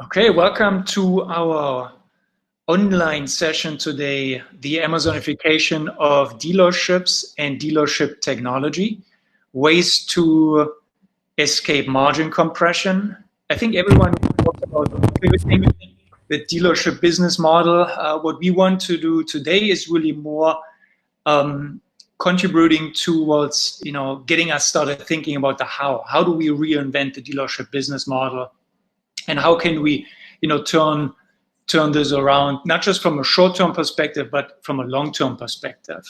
Okay, welcome to our online session today, the Amazonification of dealerships and dealership technology, ways to escape margin compression. I think everyone talks about pivoting the dealership business model. What we want to do today is really more contributing towards, getting us started thinking about the how. How do we reinvent the dealership business model? And how can we, turn this around, not just from a short-term perspective, but from a long-term perspective.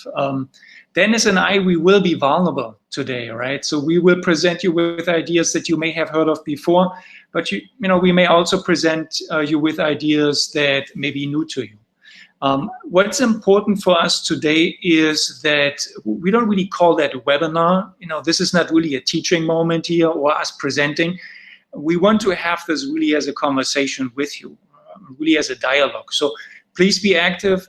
Dennis and I, we will be vulnerable today, right? So we will present you with ideas that you may have heard of before, but we may also present you with ideas that may be new to you. What's important for us today is that we don't really call that a webinar. This is not really a teaching moment here or us presenting. We want to have this really as a conversation with you, really as a dialogue. So please be active,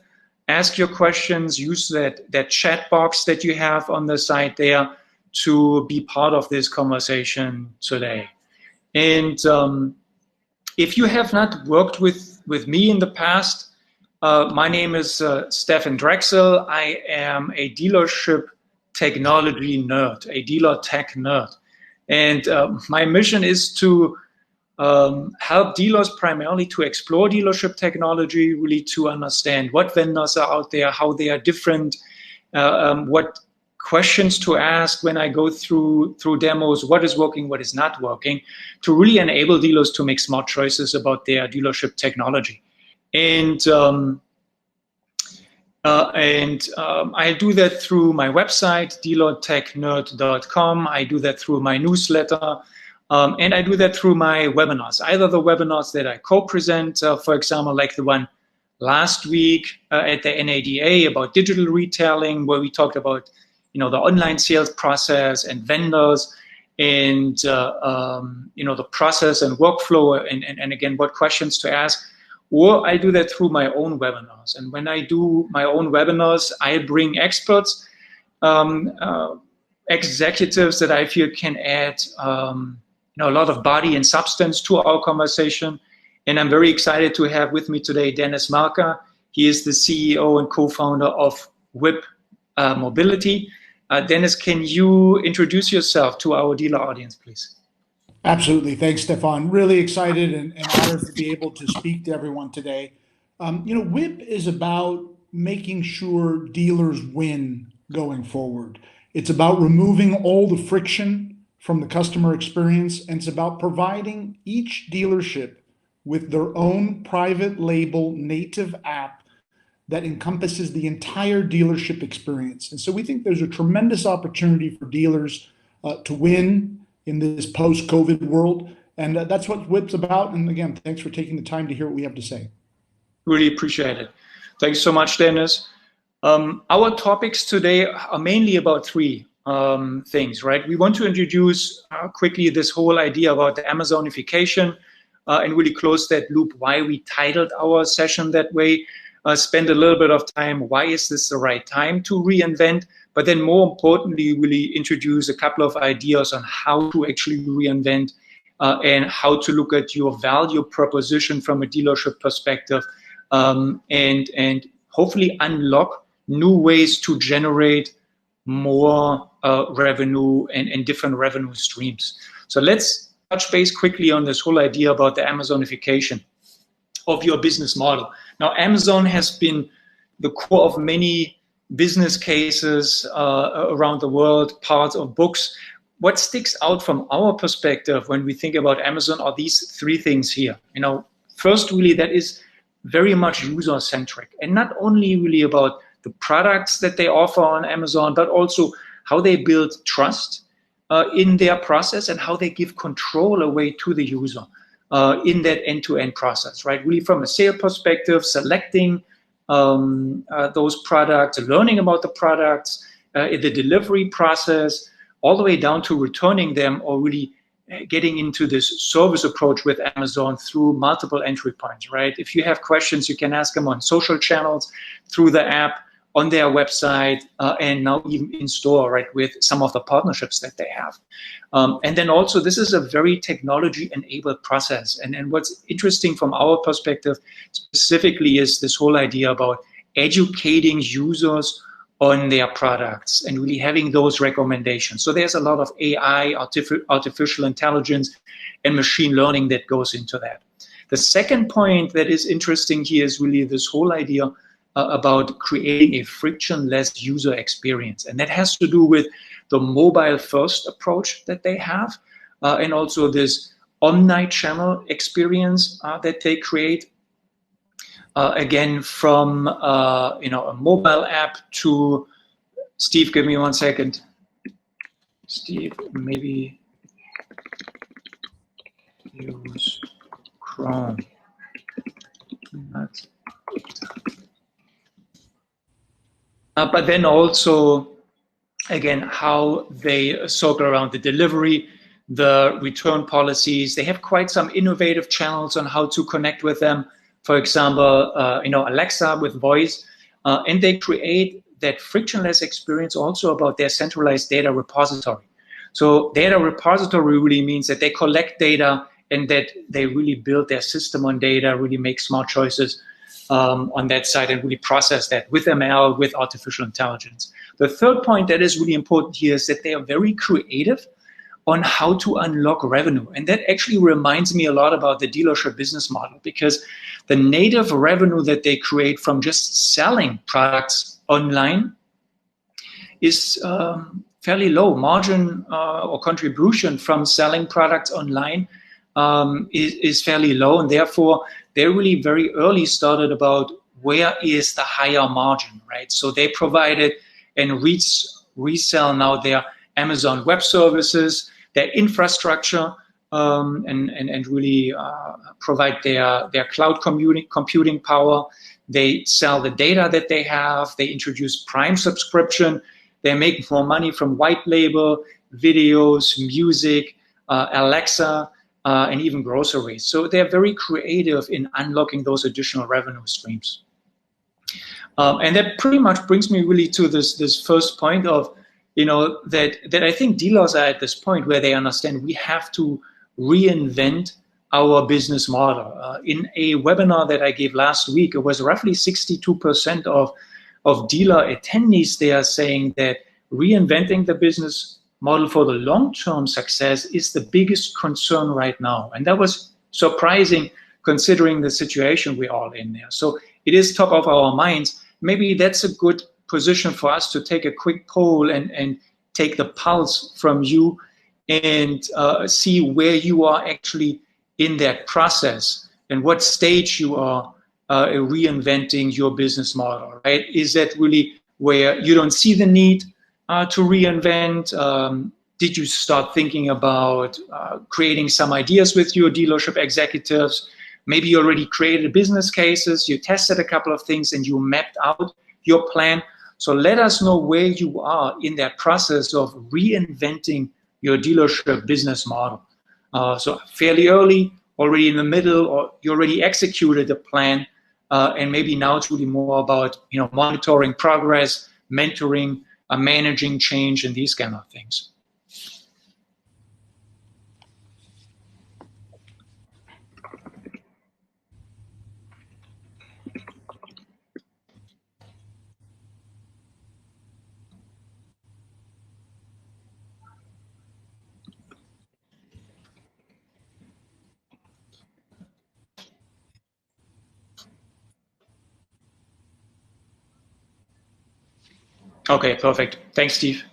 ask your questions, use that chat box that you have on the side there to be part of this conversation today. And if you have not worked with me in the past, my name is Stefan Drexel. I am a dealership technology nerd, a dealer tech nerd. And my mission is to help dealers primarily to explore dealership technology, really to understand what vendors are out there, how they are different, what questions to ask when I go through demos, what is working, what is not working, to really enable dealers to make smart choices about their dealership technology. And I do that through my website, DealerTech-driven. I do that through my newsletter, and I do that through my webinars. Either the webinars that I co-present, for example, like the one last week at the NADA about digital retailing, where we talked about the online sales process and vendors, and the process and workflow, and again, what questions to ask. Or I do that through my own webinars. And when I do my own webinars, I bring experts, executives that I feel can add a lot of body and substance to our conversation. And I'm very excited to have with me today Dennis Marker. He is the CEO and co-founder of Whip Mobility. Dennis, can you introduce yourself to our dealer audience, please? Absolutely. Thanks, Stefan. Really excited and honored to be able to speak to everyone today. Whip is about making sure dealers win going forward. It's about removing all the friction from the customer experience, and it's about providing each dealership with their own private label native app that encompasses the entire dealership experience. And so we think there's a tremendous opportunity for dealers to win in this post-COVID world. And that's what Whip's about. And again, thanks for taking the time to hear what we have to say. Really appreciate it. Thanks so much, Dennis. Our topics today are mainly about three things, right? We want to introduce quickly this whole idea about the Amazonification and really close that loop, why we titled our session that way. Spend a little bit of time, why is this the right time to reinvent? But then more importantly, really introduce a couple of ideas on how to actually reinvent and how to look at your value proposition from a dealership perspective, and hopefully unlock new ways to generate more revenue and different revenue streams. So let's touch base quickly on this whole idea about the Amazonification of your business model. Now, Amazon has been the core of many business cases around the world, parts of books. What sticks out from our perspective when we think about Amazon are these three things here. First, really, that is very much user-centric, and not only really about the products that they offer on Amazon, but also how they build trust in their process and how they give control away to the user in that end-to-end process, right? Really from a sales perspective, selecting those products, learning about the products, the delivery process, all the way down to returning them, or really getting into this service approach with Amazon through multiple entry points, right? If you have questions, you can ask them on social channels, through the app, on their website, and now even in store, right, with some of the partnerships that they have. And then also, this is a very technology-enabled process. And what's interesting from our perspective specifically is this whole idea about educating users on their products and really having those recommendations. So there's a lot of AI, artificial intelligence, and machine learning that goes into that. The second point that is interesting here is really this whole idea about creating a frictionless user experience. And that has to do with the mobile-first approach that they have, and also this omni-channel experience that they create. Again, from a mobile app to, Steve, give me 1 second. Steve, maybe use Chrome. But then also, again, how they circle around the delivery, the return policies. They have quite some innovative channels on how to connect with them. For example, Alexa with voice, and they create that frictionless experience also about their centralized data repository. So data repository really means that they collect data and that they really build their system on data, really make smart choices on that side and really process that with ML, with artificial intelligence. The third point that is really important here is that they are very creative on how to unlock revenue. And that actually reminds me a lot about the dealership business model, because the native revenue that they create from just selling products online is fairly low. Margin or contribution from selling products online is fairly low, and therefore they really very early started about where is the higher margin, right? So they provided and resell now their Amazon Web Services, their infrastructure, and really provide their cloud computing power. They sell the data that they have. They introduce Prime subscription. They make more money from white label, videos, music, Alexa, and even groceries. So they're very creative in unlocking those additional revenue streams. And that pretty much brings me really to this first point of, that I think dealers are at this point where they understand we have to reinvent our business model. In a webinar that I gave last week, it was roughly 62% of dealer attendees. They are saying that reinventing the business model for the long-term success is the biggest concern right now. And that was surprising considering the situation we're all in there. So it is top of our minds. Maybe that's a good position for us to take a quick poll and take the pulse from you and see where you are actually in that process and what stage you are reinventing your business model, right? Is that really where you don't see the need to reinvent? Did you start thinking about creating some ideas with your dealership executives? Maybe you already created business cases, you tested a couple of things and you mapped out your plan. So let us know where you are in that process of reinventing your dealership business model. So fairly early, already in the middle, or you already executed the plan, and maybe now it's really more about monitoring progress, mentoring, managing change, and these kind of things. Okay, perfect. Thanks, Steve.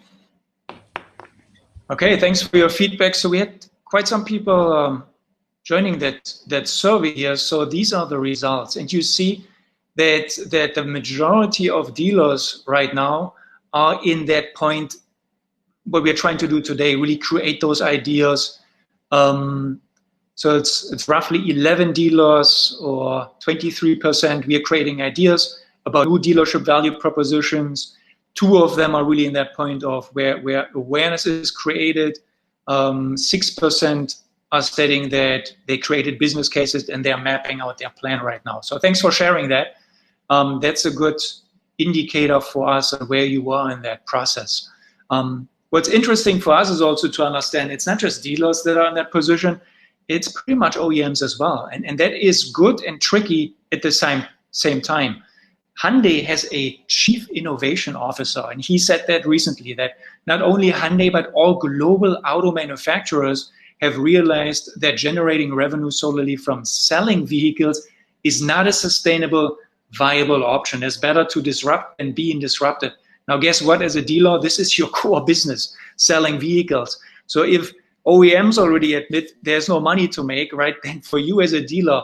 Okay, thanks for your feedback. So we had quite some people joining that survey here. So these are the results, and you see that the majority of dealers right now are in that point. What we're trying to do today, really create those ideas. So it's roughly 11 dealers or 23%. We are creating ideas about new dealership value propositions. 2 of them are really in that point of where awareness is created. 6% are stating that they created business cases and they're mapping out their plan right now. So thanks for sharing that. That's a good indicator for us on where you are in that process. What's interesting for us is also to understand it's not just dealers that are in that position, it's pretty much OEMs as well. And that is good and tricky at the same time. Hyundai has a chief innovation officer, and he said that recently, that not only Hyundai, but all global auto manufacturers have realized that generating revenue solely from selling vehicles is not a sustainable, viable option. It's better to disrupt than being disrupted. Now, guess what? As a dealer, this is your core business, selling vehicles. So if OEMs already admit there's no money to make, right, then for you as a dealer,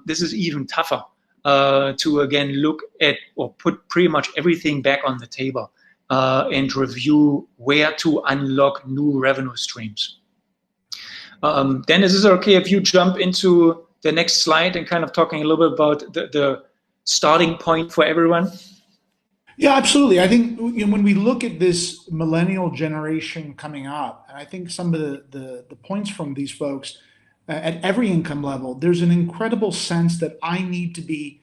this is even tougher to, again, look at or put pretty much everything back on the table and review where to unlock new revenue streams. Dennis, is it okay if you jump into the next slide and kind of talking a little bit about the starting point for everyone? Yeah, absolutely. I think when we look at this millennial generation coming up, and I think some of the points from these folks at every income level, there's an incredible sense that I need to be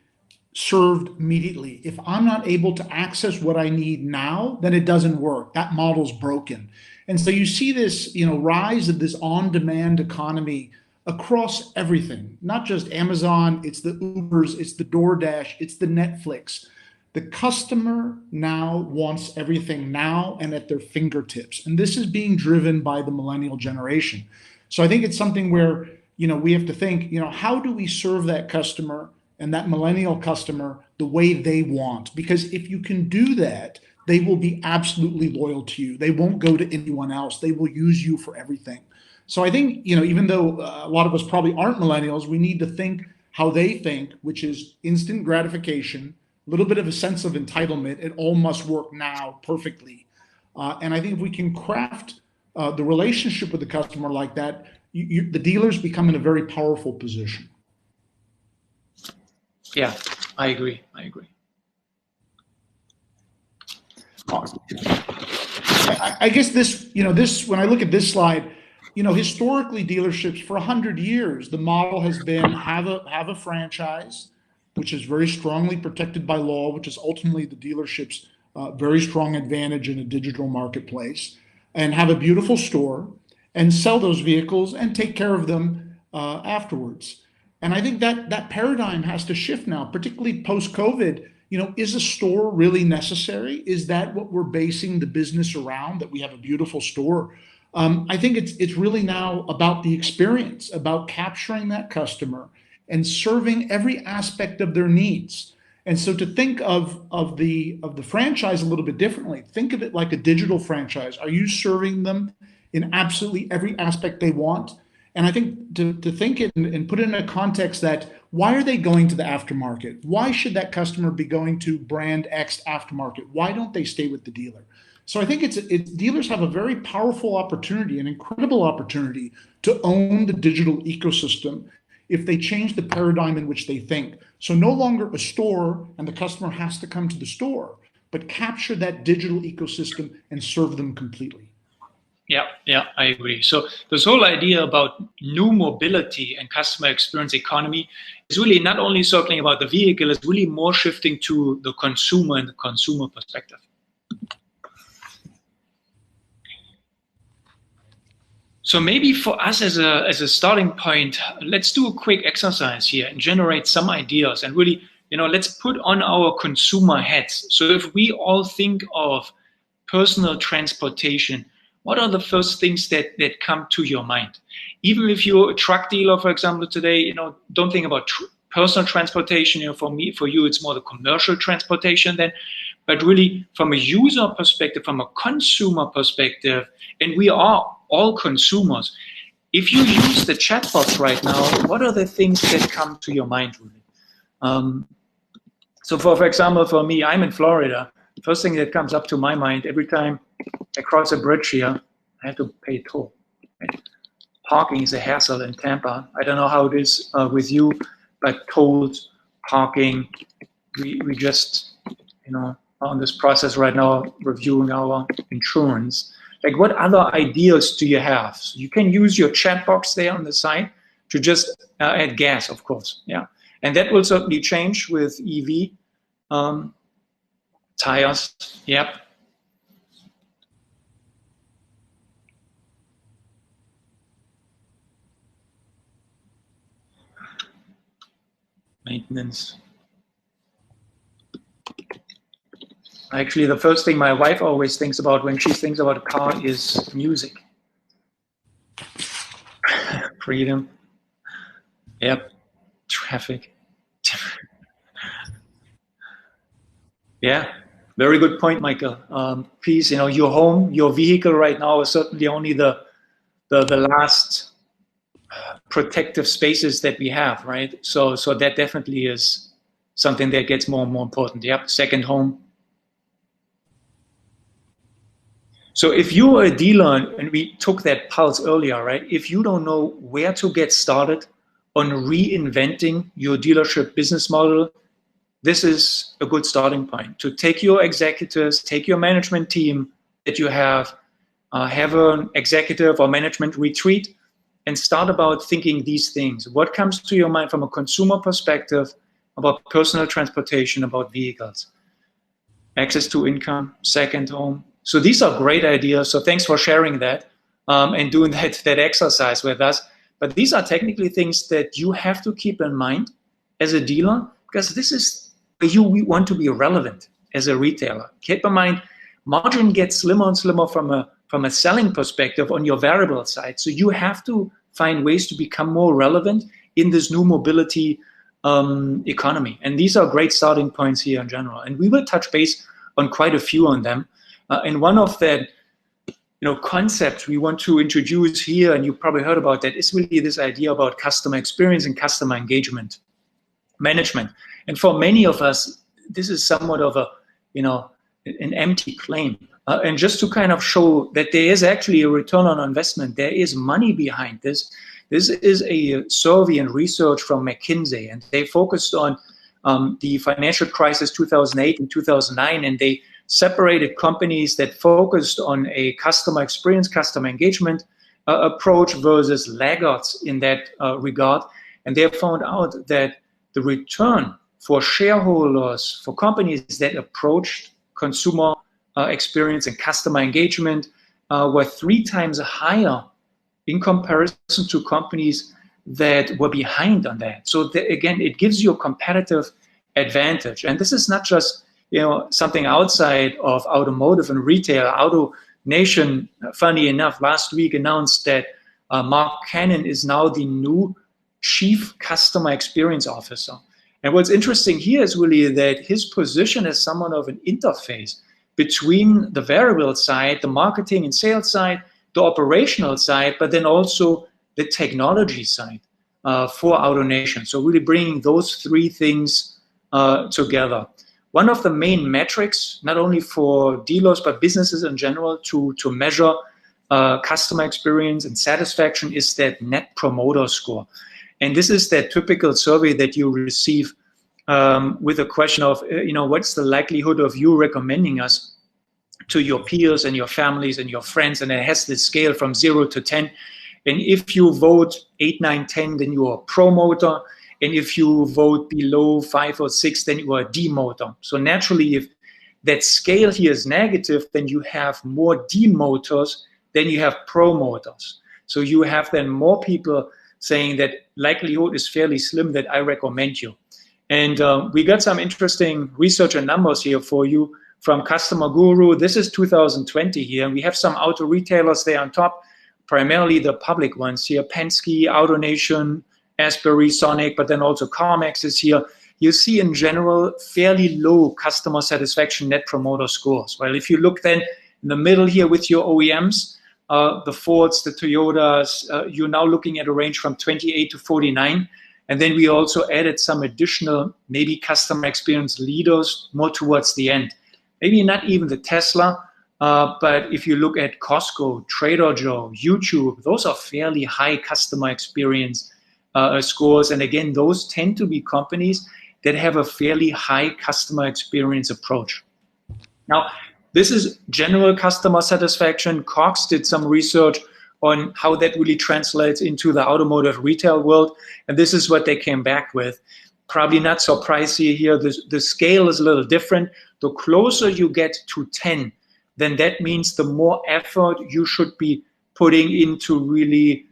served immediately. If I'm not able to access what I need now, then it doesn't work. That model's broken. And so you see this, rise of this on-demand economy across everything, not just Amazon, it's the Ubers, it's the DoorDash, it's the Netflix. The customer now wants everything now and at their fingertips. And this is being driven by the millennial generation. So I think it's something where, we have to think, how do we serve that customer and that millennial customer the way they want? Because if you can do that, they will be absolutely loyal to you. They won't go to anyone else. They will use you for everything. So I think, even though a lot of us probably aren't millennials, we need to think how they think, which is instant gratification, a little bit of a sense of entitlement. It all must work now perfectly. And I think if we can craft the relationship with the customer like that, the dealers become in a very powerful position. Yeah, I agree. I guess this, when I look at this slide, historically dealerships for 100 years, the model has been have a franchise, which is very strongly protected by law, which is ultimately the dealership's very strong advantage in a digital marketplace, and have a beautiful store and sell those vehicles and take care of them afterwards. And I think that paradigm has to shift now, particularly post-COVID. Is a store really necessary? Is that what we're basing the business around, that we have a beautiful store? I think it's really now about the experience, about capturing that customer and serving every aspect of their needs. And so to think of the franchise a little bit differently, think of it like a digital franchise. Are you serving them in absolutely every aspect they want? And I think to think it and put it in a context that, why are they going to the aftermarket? Why should that customer be going to brand X aftermarket? Why don't they stay with the dealer? So I think dealers have a very powerful opportunity, an incredible opportunity to own the digital ecosystem if they change the paradigm in which they think. So no longer a store and the customer has to come to the store, but capture that digital ecosystem and serve them completely. Yeah, I agree. So this whole idea about new mobility and customer experience economy is really not only circling about the vehicle, it's really more shifting to the consumer and the consumer perspective. So maybe for us as a starting point, let's do a quick exercise here and generate some ideas and really, let's put on our consumer hats. So if we all think of personal transportation, what are the first things that come to your mind? Even if you're a truck dealer, for example, today, don't think about personal transportation. For you, it's more the commercial transportation then. But really, from a user perspective, from a consumer perspective, and we are all consumers, if you use the chatbots right now, what are the things that come to your mind, really? So for example, for me, I'm in Florida. First thing that comes up to my mind every time I cross a bridge here, I have to pay a toll. Right? Parking is a hassle in Tampa. I don't know how it is with you, but tolls, parking, we just, on this process right now, reviewing our insurance. Like, what other ideas do you have? So you can use your chat box there on the side to just add gas, of course. Yeah, and that will certainly change with EV. Tires, yep. Maintenance. Actually, the first thing my wife always thinks about when she thinks about a car is music. Freedom. Yep. Traffic. Yeah. Very good point, Michael. Please, your home, your vehicle right now is certainly only the last protective spaces that we have, right? So that definitely is something that gets more and more important. Yep. Second home. So if you are a dealer, and we took that pulse earlier, right? If you don't know where to get started on reinventing your dealership business model, this is a good starting point to take your executives, take your management team that you have an executive or management retreat and start about thinking these things. What comes to your mind from a consumer perspective about personal transportation, about vehicles? Access to income, second home. So these are great ideas. So thanks for sharing that and doing that exercise with us. But these are technically things that you have to keep in mind as a dealer, because this is where you want to be relevant as a retailer. Keep in mind, margin gets slimmer and slimmer from a selling perspective on your variable side. So you have to find ways to become more relevant in this new mobility economy. And these are great starting points here in general. And we will touch base on quite a few on them. And one of that concepts we want to introduce here, and you probably heard about that, is really this idea about customer experience and customer engagement management. And for many of us, this is somewhat of an empty claim. And just to kind of show that there is actually a return on investment, there is money behind this. This is a survey and research from McKinsey, and they focused on the financial crisis 2008 and 2009, and they separated companies that focused on a customer experience, customer engagement approach versus laggards in that regard. And they found out that the return for shareholders, for companies that approached consumer experience and customer engagement were 3 times higher in comparison to companies that were behind on that. So again, it gives you a competitive advantage. And this is not just something outside of automotive and retail. AutoNation, funny enough, last week announced that Mark Cannon is now the new Chief Customer Experience Officer. And what's interesting here is really that his position is somewhat of an interface between the variable side, the marketing and sales side, the operational side, but then also the technology side for AutoNation. So really bringing those 3 things together. One of the main metrics, not only for dealers, but businesses in general, to measure customer experience and satisfaction is that Net Promoter Score. And this is that typical survey that you receive with a question of, what's the likelihood of you recommending us to your peers and your families and your friends? And it has this scale from 0 to 10. And if you vote 8, 9, 10, then you are a promoter. And if you vote below 5 or 6, then you are a demoter. So naturally, if that scale here is negative, then you have more demoters than you have promoters. So you have then more people saying that likelihood is fairly slim that I recommend you. And we got some interesting research and numbers here for you from Customer Guru. This is 2020 here. And we have some auto retailers there on top, primarily the public ones here, Penske, AutoNation, Asbury, Sonic, but then also CarMax is here. You see in general fairly low customer satisfaction Net Promoter Scores. Well, if you look then in the middle here with your OEMs, the Fords, the Toyotas, you're now looking at a range from 28 to 49. And then we also added some additional maybe customer experience leaders more towards the end. Maybe not even the Tesla, but if you look at Costco, Trader Joe, YouTube, those are fairly high customer experience scores. And again, those tend to be companies that have a fairly high customer experience approach. Now, this is general customer satisfaction. Cox did some research on how that really translates into the automotive retail world. And this is what they came back with. probably not so pricey here. The scale is a little different. The closer you get to 10, then that means the more effort you should be putting into really,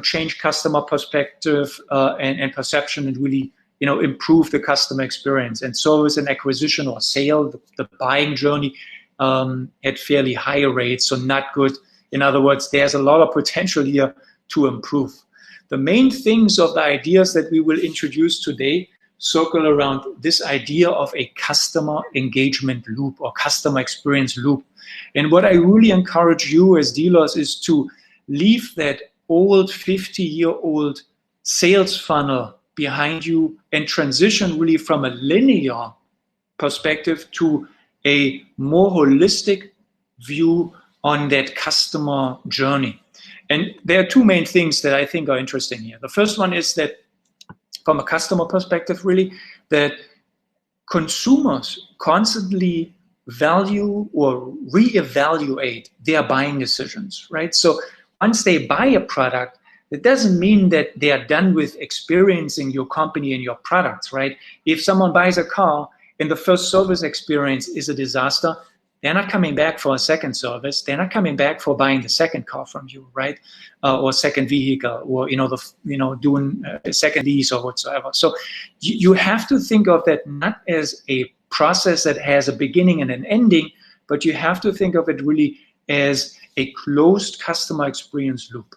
change customer perspective and perception, and really, improve the customer experience. And service and acquisition or sale, the buying journey, at fairly higher rates, so not good. In other words, there's a lot of potential here to improve. The main things of the ideas that we will introduce today circle around this idea of a customer engagement loop or customer experience loop. And what I really encourage you as dealers is to leave that old 50-year-old sales funnel behind you and transition really from a linear perspective to a more holistic view on that customer journey. And there are two main things that I think are interesting here. The first one is that from a customer perspective, really, that consumers constantly value or reevaluate their buying decisions, right? So once they buy a product, it doesn't mean that they are done with experiencing your company and your products, right? If someone buys a car and the first service experience is a disaster, they're not coming back for a second service. They're not coming back for buying the second car from you, right? Or second vehicle, or doing a second lease or whatsoever. So you have to think of that not as a process that has a beginning and an ending, but you have to think of it really as a closed customer experience loop.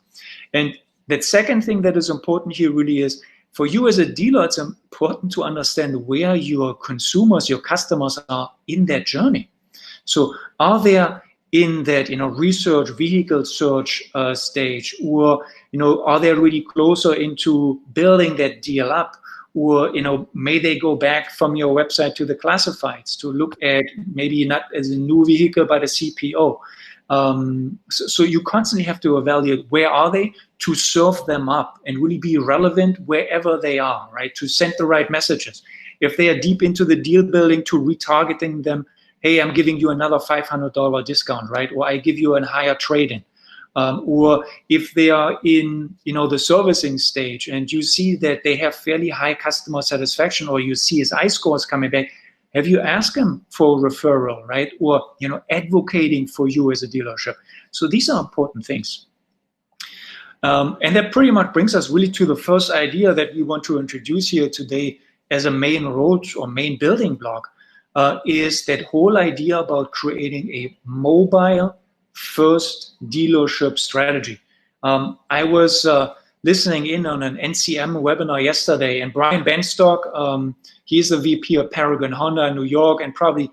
And that second thing that is important here really is, for you as a dealer, it's important to understand where your consumers, your customers are in that journey. So are they in that research, vehicle search stage, or are they really closer into building that deal up, or may they go back from your website to the classifieds to look at maybe not as a new vehicle but a CPO. So you constantly have to evaluate where are they to serve them up and really be relevant wherever they are, right? To send the right messages. If they are deep into the deal building, to retargeting them. Hey, I'm giving you another $500 discount, right? Or I give you a higher trade-in. Or if they are in, the servicing stage and you see that they have fairly high customer satisfaction, or you see CSI scores coming back, have you asked them for a referral, right? Or, advocating for you as a dealership. So these are important things. And that pretty much brings us really to the first idea that we want to introduce here today as a main road or main building block. Is that whole idea about creating a mobile first dealership strategy. I was listening in on an NCM webinar yesterday, and Brian Benstock, he's the VP of Paragon Honda in New York, and probably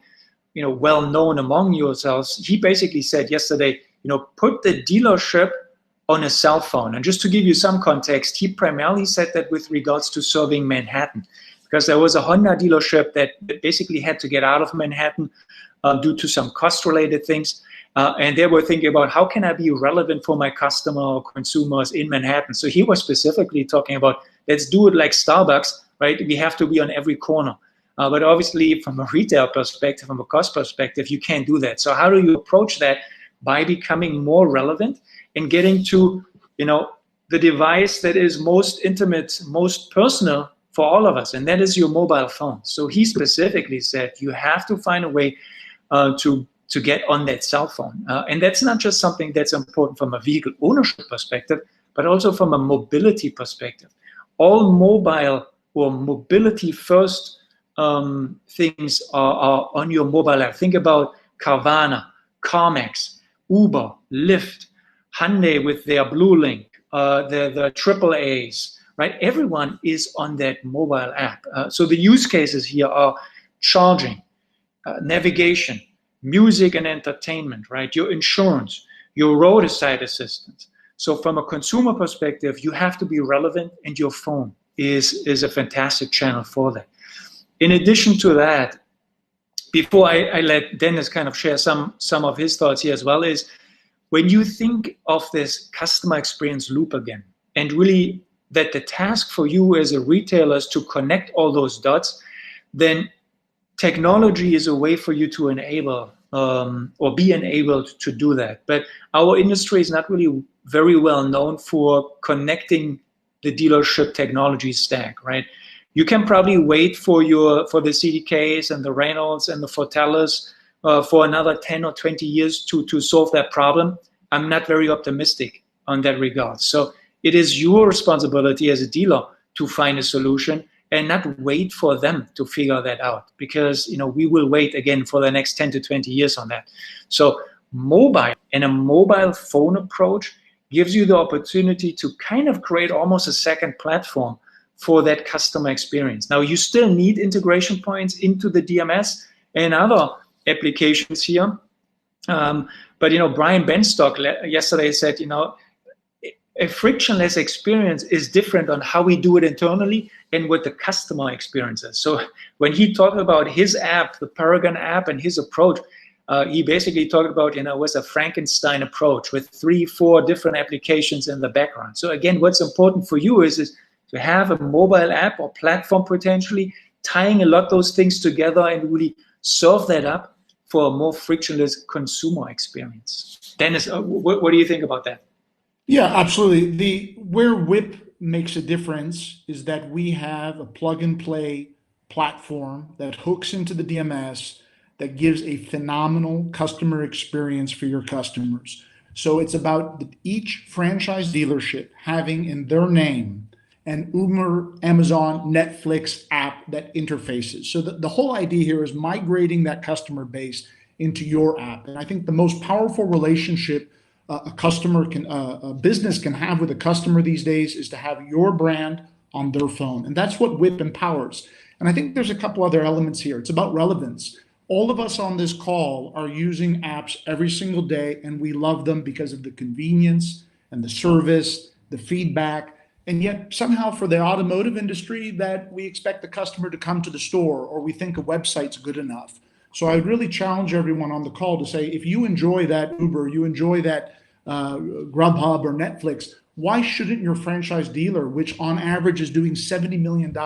well known among yourselves. He basically said yesterday, put the dealership on a cell phone. And just to give you some context, he primarily said that with regards to serving Manhattan, because there was a Honda dealership that basically had to get out of Manhattan due to some cost-related things. And they were thinking about, how can I be relevant for my customer or consumers in Manhattan? So he was specifically talking about, let's do it like Starbucks, right? We have to be on every corner. But obviously, from a retail perspective, from a cost perspective, you can't do that. So how do you approach that? By becoming more relevant and getting to, the device that is most intimate, most personal for all of us, and that is your mobile phone. So he specifically said you have to find a way to get on that cell phone. And that's not just something that's important from a vehicle ownership perspective, but also from a mobility perspective. All mobile or mobility first things are on your mobile app. Think about Carvana, CarMax, Uber, Lyft, Hyundai with their Blue Link, the AAAs, right? Everyone is on that mobile app. So the use cases here are charging, navigation, music and entertainment, right? Your insurance, your roadside assistance. So from a consumer perspective, you have to be relevant, and your phone is a fantastic channel for that. In addition to that, before I let Dennis kind of share some of his thoughts here as well, is when you think of this customer experience loop again, and really that the task for you as a retailer is to connect all those dots, then technology is a way for you to enable or be enabled to do that. But our industry is not really very well known for connecting the dealership technology stack, right? You can probably wait for the CDKs and the Reynolds and the Fortellas for another 10 or 20 years to solve that problem. I'm not very optimistic on that regard. So it is your responsibility as a dealer to find a solution and not wait for them to figure that out, because we will wait again for the next 10 to 20 years on that. So mobile and a mobile phone approach gives you the opportunity to kind of create almost a second platform for that customer experience. Now, you still need integration points into the DMS and other applications here. But Brian Benstock yesterday said, a frictionless experience is different on how we do it internally and what the customer experiences. So when he talked about his app, the Paragon app, and his approach, he basically talked about, was a Frankenstein approach with 3-4 different applications in the background. So again, what's important for you is to have a mobile app or platform potentially, tying a lot of those things together and really serve that up for a more frictionless consumer experience. Dennis, what do you think about that? Yeah, absolutely. Where WIP makes a difference is that we have a plug and play platform that hooks into the DMS that gives a phenomenal customer experience for your customers. So it's about each franchise dealership having in their name an Uber, Amazon, Netflix app that interfaces. So the whole idea here is migrating that customer base into your app. And I think the most powerful relationship a business can have with a customer these days is to have your brand on their phone. And that's what WIP empowers. And I think there's a couple other elements here. It's about relevance. All of us on this call are using apps every single day, and we love them because of the convenience and the service, the feedback. And yet somehow for the automotive industry that we expect the customer to come to the store, or we think a website's good enough. So I would really challenge everyone on the call to say, if you enjoy that Uber, you enjoy that Grubhub or Netflix, why shouldn't your franchise dealer, which on average is doing $70 million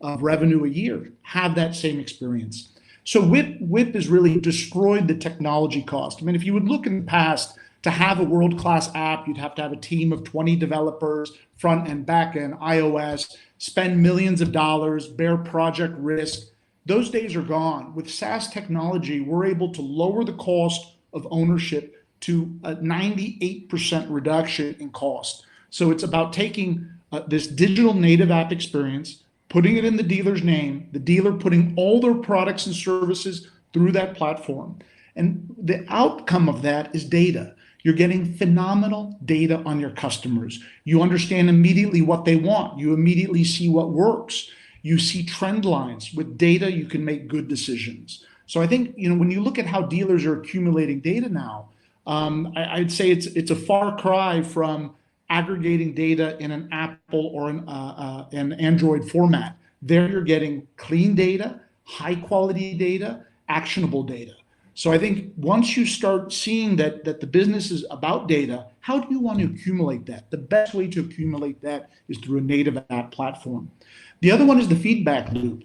of revenue a year, have that same experience? So WIP has really destroyed the technology cost. I mean, if you would look in the past, to have a world-class app, you'd have to have a team of 20 developers, front and back end, iOS, spend millions of dollars, bear project risk. Those days are gone. With SaaS technology, we're able to lower the cost of ownership to a 98% reduction in cost. So it's about taking this digital native app experience, putting it in the dealer's name, the dealer putting all their products and services through that platform. And the outcome of that is data. You're getting phenomenal data on your customers. You understand immediately what they want. You immediately see what works. You see trend lines. With data, you can make good decisions. So I think, when you look at how dealers are accumulating data now, I'd say it's a far cry from aggregating data in an Apple or an Android format. There you're getting clean data, high quality data, actionable data. So I think once you start seeing that the business is about data, how do you want to accumulate that? The best way to accumulate that is through a native app platform. The other one is the feedback loop.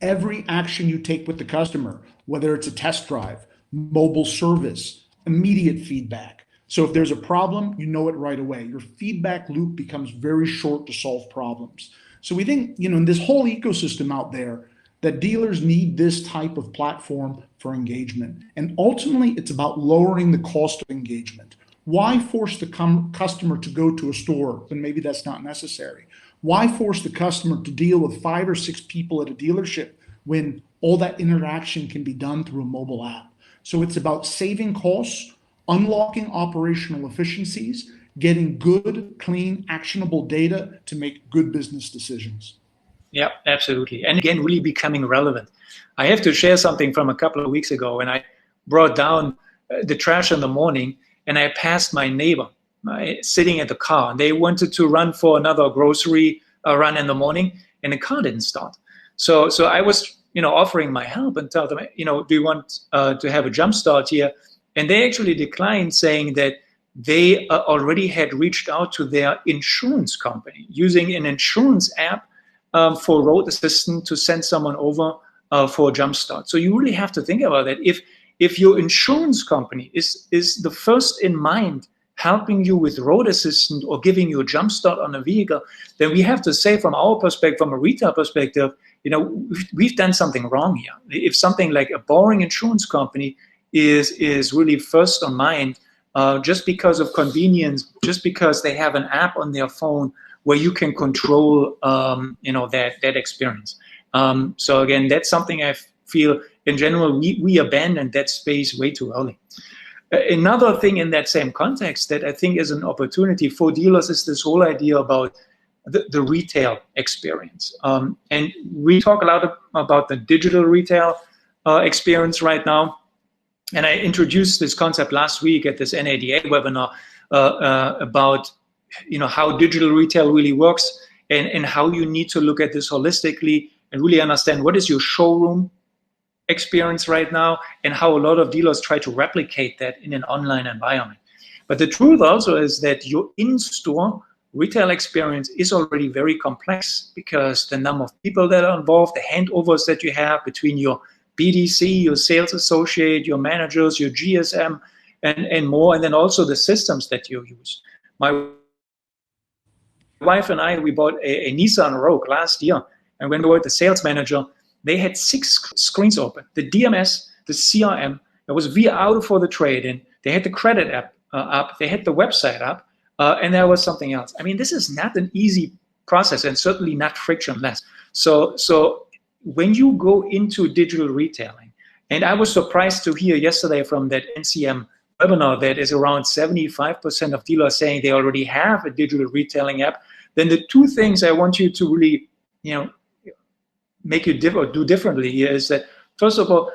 Every action you take with the customer, whether it's a test drive, mobile service, immediate feedback. So if there's a problem, you know it right away. Your feedback loop becomes very short to solve problems. So we think, in this whole ecosystem out there, that dealers need this type of platform for engagement. And ultimately, it's about lowering the cost of engagement. Why force the customer to go to a store when maybe that's not necessary? Why force the customer to deal with 5 or 6 people at a dealership when all that interaction can be done through a mobile app? So it's about saving costs, unlocking operational efficiencies, getting good, clean, actionable data to make good business decisions. Yeah, absolutely. And again, really becoming relevant. I have to share something from a couple of weeks ago when I brought down the trash in the morning and I passed my neighbor sitting at the car. And they wanted to run for another grocery run in the morning and the car didn't start. So I was offering my help and tell them, do you want to have a jump start here? And they actually declined, saying that they already had reached out to their insurance company using an insurance app for road assistant to send someone over for a jump start. So you really have to think about that. If your insurance company is the first in mind helping you with road assistance or giving you a jump start on a vehicle, then we have to say from our perspective, from a retail perspective, we've done something wrong here. If something like a boring insurance company is really first on mind, just because of convenience, just because they have an app on their phone where you can control, that experience. So again, that's something I feel in general we abandoned that space way too early. Another thing in that same context that I think is an opportunity for dealers is this whole idea about the retail experience. And we talk a lot about the digital retail experience right now. And I introduced this concept last week at this NADA webinar about how digital retail really works and how you need to look at this holistically and really understand what is your showroom experience right now and how a lot of dealers try to replicate that in an online environment. But the truth also is that your in-store retail experience is already very complex because the number of people that are involved, the handovers that you have between your BDC, your sales associate, your managers, your GSM, and more, and then also the systems that you use. My wife and I, we bought a Nissan Rogue last year, and when we were the sales manager, they had 6 screens open. The DMS, the CRM, there was VR Auto for the trade-in, they had the credit app up, they had the website up, and there was something else. I mean, this is not an easy process and certainly not frictionless. So when you go into digital retailing, and I was surprised to hear yesterday from that NCM webinar that is around 75% of dealers saying they already have a digital retailing app, then the 2 things I want you to really, make you do differently here is that, first of all,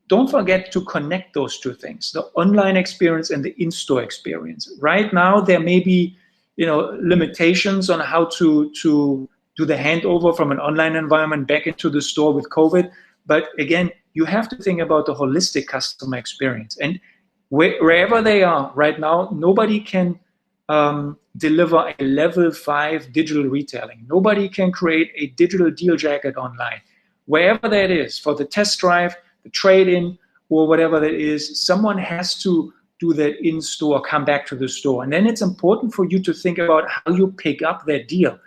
don't forget to connect those 2 things, the online experience and the in-store experience. Right now, there may be, limitations on how to do the handover from an online environment back into the store with COVID. But again, you have to think about the holistic customer experience. And wherever they are right now, nobody can deliver a level 5 digital retailing. Nobody can create a digital deal jacket online. Wherever that is, for the test drive, the trade-in, or whatever that is, someone has to do that in-store, come back to the store. And then it's important for you to think about how you pick up that deal.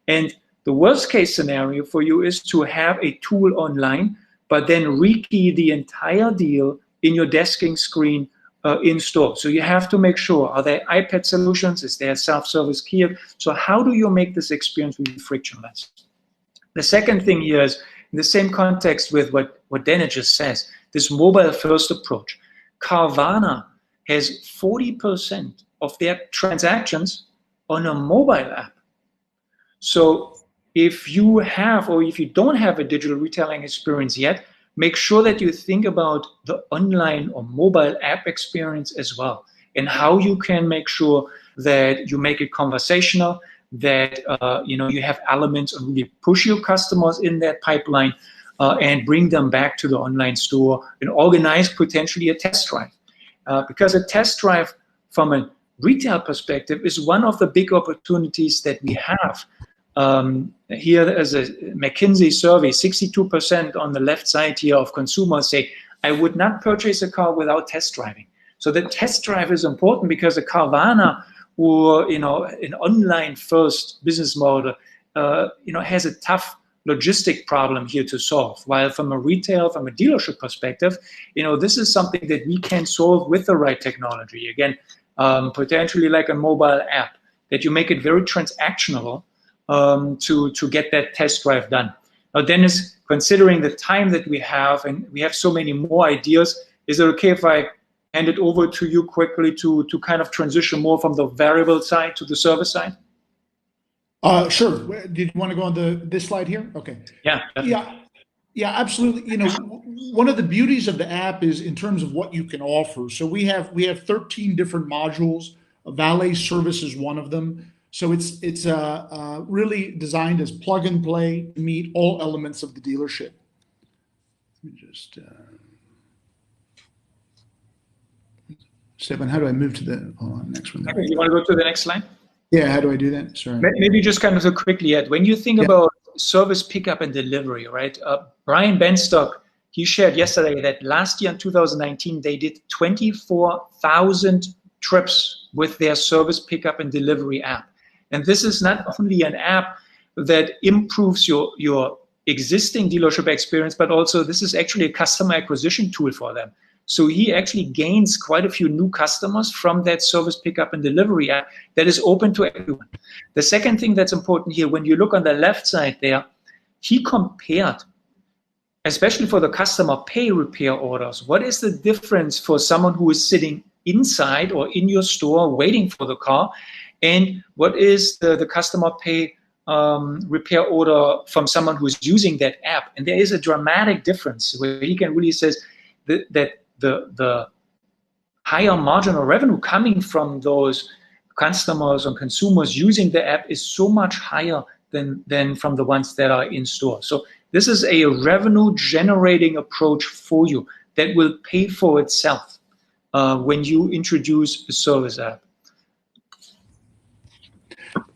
And the worst case scenario for you is to have a tool online, but then rekey the entire deal in your desking screen in store. So you have to make sure, are there iPad solutions? Is there a self-service key? So how do you make this experience really frictionless? The second thing here is, in the same context with what Dennis just says, this mobile-first approach. Carvana has 40% of their transactions on a mobile app. So if you have, or if you don't have a digital retailing experience yet, make sure that you think about the online or mobile app experience as well, and how you can make sure that you make it conversational, that you have elements and really push your customers in that pipeline and bring them back to the online store and organize potentially a test drive. Because a test drive from a retail perspective is one of the big opportunities that we have. Here as a McKinsey survey, 62% on the left side here of consumers say, I would not purchase a car without test driving. So the test drive is important because a Carvana or an online first business model has a tough logistic problem here to solve. While from a retail, from a dealership perspective, this is something that we can solve with the right technology. Again, potentially like a mobile app, that you make it very transactional to get that test drive done. Now, Dennis, considering the time that we have, and we have so many more ideas, is it okay if I hand it over to you quickly to kind of transition more from the variable side to the service side? Sure. Did you want to go on this slide here? Okay. Yeah. Yeah, absolutely. One of the beauties of the app is in terms of what you can offer. So we have 13 different modules. Valet service is one of them. So it's really designed as plug and play to meet all elements of the dealership. Let me just, Stefan, how do I move to the next one? Okay, you want to go to the next slide? Yeah, how do I do that? Sorry. Maybe just kind of so quickly, Ed, when you think about service pickup and delivery, right? Brian Benstock, he shared yesterday that last year in 2019, they did 24,000 trips with their service pickup and delivery app. And this is not only an app that improves your existing dealership experience, but also this is actually a customer acquisition tool for them. So he actually gains quite a few new customers from that service pickup and delivery app that is open to everyone. The second thing that's important here, when you look on the left side there, he compared, especially for the customer pay repair orders, what is the difference for someone who is sitting inside or in your store waiting for the car, and what is the customer pay repair order from someone who's using that app. And there is a dramatic difference where he can really says that the higher marginal revenue coming from those customers and consumers using the app is so much higher than from the ones that are in store. So this is a revenue generating approach for you that will pay for itself when you introduce a service app.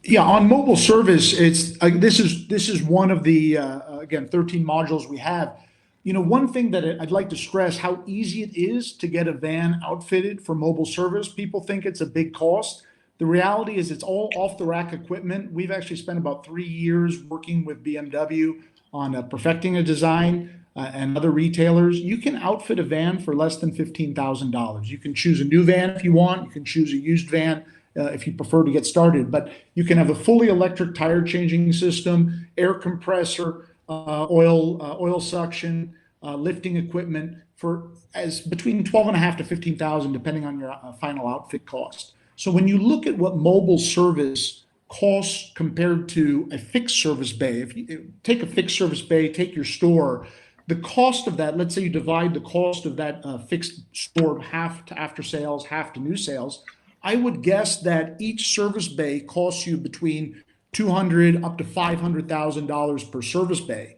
Yeah, on mobile service, it's this is one of the again 13 modules we have. You know, one thing that I'd like to stress how easy it is to get a van outfitted for mobile service. People think it's a big cost. The reality is it's all off the rack equipment. We've actually spent about 3 years working with BMW on perfecting a design and other retailers. You can outfit a van for less than $15,000. You can choose a new van if you want. You can choose a used van if you prefer to get started. But you can have a fully electric tire changing system, air compressor, oil suction, lifting equipment for as between $12,500 to $15,000, depending on your final outfit cost. So when you look at what mobile service costs compared to a fixed service bay, if you take a fixed service bay, take your store, the cost of that, let's say you divide the cost of that fixed store half to after sales, half to new sales, I would guess that each service bay costs you between $200,000 up to $500,000 per service bay.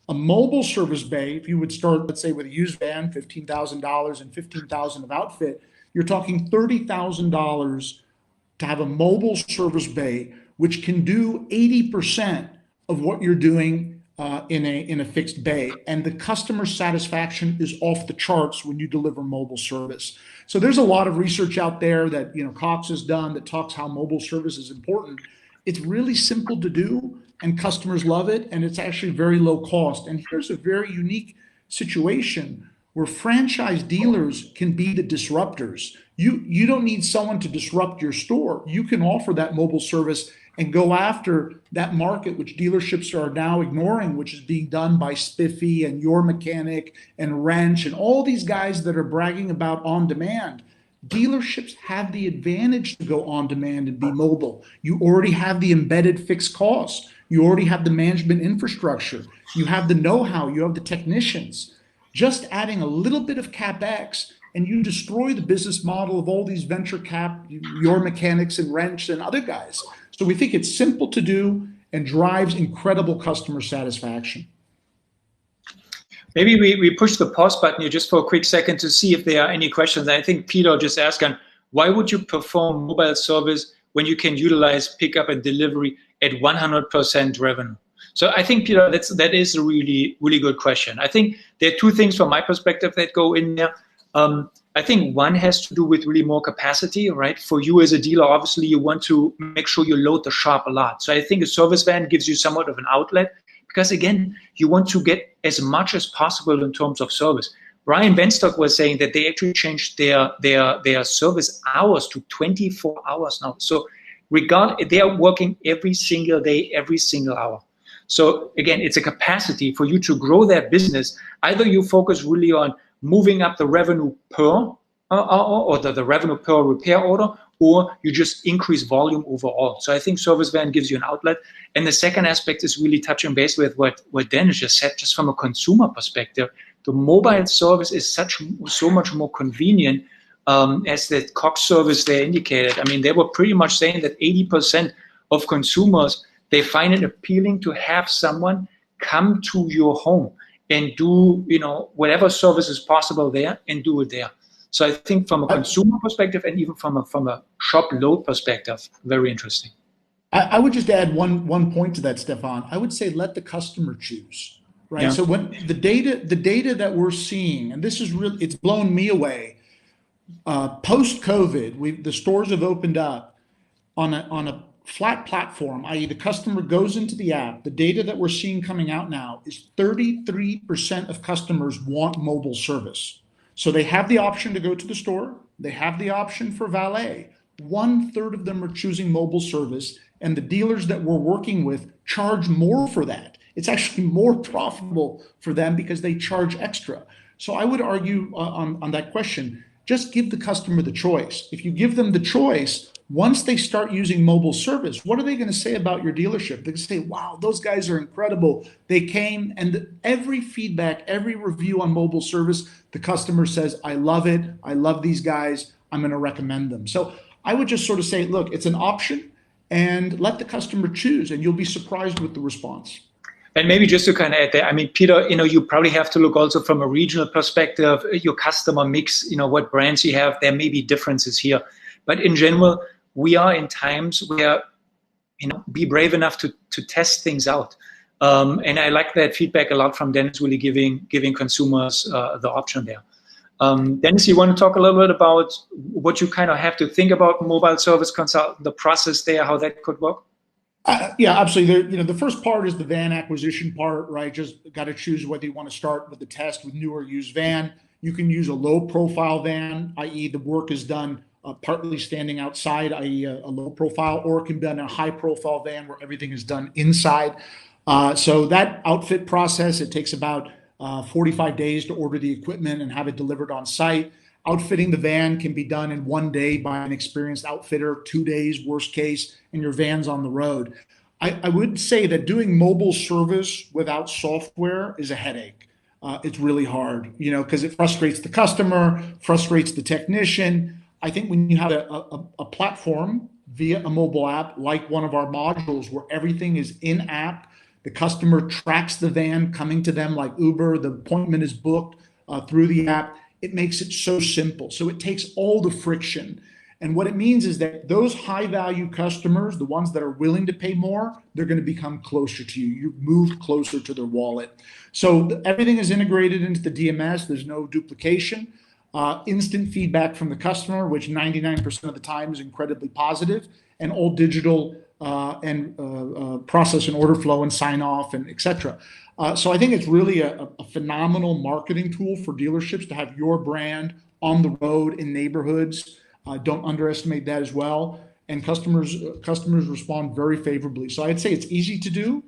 A mobile service bay, if you would start, let's say with a used van, $15,000 and $15,000 of outfit, you're talking $30,000 to have a mobile service bay, which can do 80% of what you're doing in a fixed bay. And the customer satisfaction is off the charts when you deliver mobile service. So there's a lot of research out there that Cox has done that talks how mobile service is important. It's really simple to do and customers love it, and it's actually very low cost. And here's a very unique situation where franchise dealers can be the disruptors. You don't need someone to disrupt your store. You can offer that mobile service and go after that market, which dealerships are now ignoring, which is being done by Spiffy and Your Mechanic and Wrench and all these guys that are bragging about on demand. Dealerships have the advantage to go on demand and be mobile. You already have the embedded fixed costs. You already have the management infrastructure. You have the know-how. You have the technicians. Just adding a little bit of CapEx and you destroy the business model of all these venture cap, Your Mechanics and Wrench and other guys. So we think it's simple to do and drives incredible customer satisfaction. Maybe we push the pause button here just for a quick second to see if there are any questions. I think Peter just asked, why would you perform mobile service when you can utilize pickup and delivery at 100% revenue? So I think, Peter, that is a really, really good question. I think there are two things from my perspective that go in there. I think one has to do with really more capacity, right? For you as a dealer, obviously you want to make sure you load the shop a lot. So I think a service van gives you somewhat of an outlet because, again, you want to get as much as possible in terms of service. Brian Benstock was saying that they actually changed their service hours to 24 hours now. So they are working every single day, every single hour. So again, it's a capacity for you to grow that business. Either you focus really on moving up the revenue per or the revenue per repair order, or you just increase volume overall. So I think service van gives you an outlet. And the second aspect is really touching base with what Dennis just said, just from a consumer perspective. The mobile service is so much more convenient as the Cox service they indicated. I mean, they were pretty much saying that 80% of consumers, they find it appealing to have someone come to your home and do, whatever service is possible there and do it there. So I think from a consumer perspective and even from a shop load perspective, very interesting. I would just add one point to that, Stefan. I would say let the customer choose, right? Yeah. So when the data that we're seeing, and this is really, it's blown me away. Post-COVID, the stores have opened up on a flat platform, i.e. the customer goes into the app. The data that we're seeing coming out now is 33% of customers want mobile service. So they have the option to go to the store. They have the option for valet. 1/3 of them are choosing mobile service, and the dealers that we're working with charge more for that. It's actually more profitable for them because they charge extra. So I would argue on that question, just give the customer the choice. If you give them the choice, once they start using mobile service, what are they going to say about your dealership? They're going to say, wow, those guys are incredible. They came, and every feedback, every review on mobile service, the customer says, I love it. I love these guys. I'm going to recommend them. So I would just sort of say, look, it's an option, and let the customer choose, and you'll be surprised with the response. And maybe just to kind of add there, I mean, Peter, you probably have to look also from a regional perspective, your customer mix, what brands you have, there may be differences here. But in general, we are in times where, be brave enough to test things out. And I like that feedback a lot from Dennis, really giving consumers the option there. Dennis, you want to talk a little bit about what you kind of have to think about mobile service consult, the process there, how that could work? Yeah, absolutely. The first part is the van acquisition part, right? Just got to choose whether you want to start with the test with new or used van. You can use a low profile van, i.e. the work is done partly standing outside, i.e. a low profile, or it can be done in a high profile van where everything is done inside. So that outfit process, it takes about 45 days to order the equipment and have it delivered on site. Outfitting the van can be done in 1 day by an experienced outfitter, 2 days, worst case, and your van's on the road. I would say that doing mobile service without software is a headache. It's really hard, because it frustrates the customer, frustrates the technician. I think when you have a platform via a mobile app, like one of our modules where everything is in app, the customer tracks the van coming to them like Uber, the appointment is booked through the app. It makes it so simple. So it takes all the friction. And what it means is that those high value customers, the ones that are willing to pay more, they're going to become closer to you. You've moved closer to their wallet. So everything is integrated into the DMS. There's no duplication. Instant feedback from the customer, which 99% of the time is incredibly positive, and all digital and process and order flow and sign off and etc. So I think it's really a phenomenal marketing tool for dealerships to have your brand on the road in neighborhoods. Don't underestimate that as well. And customers respond very favorably. So I'd say it's easy to do.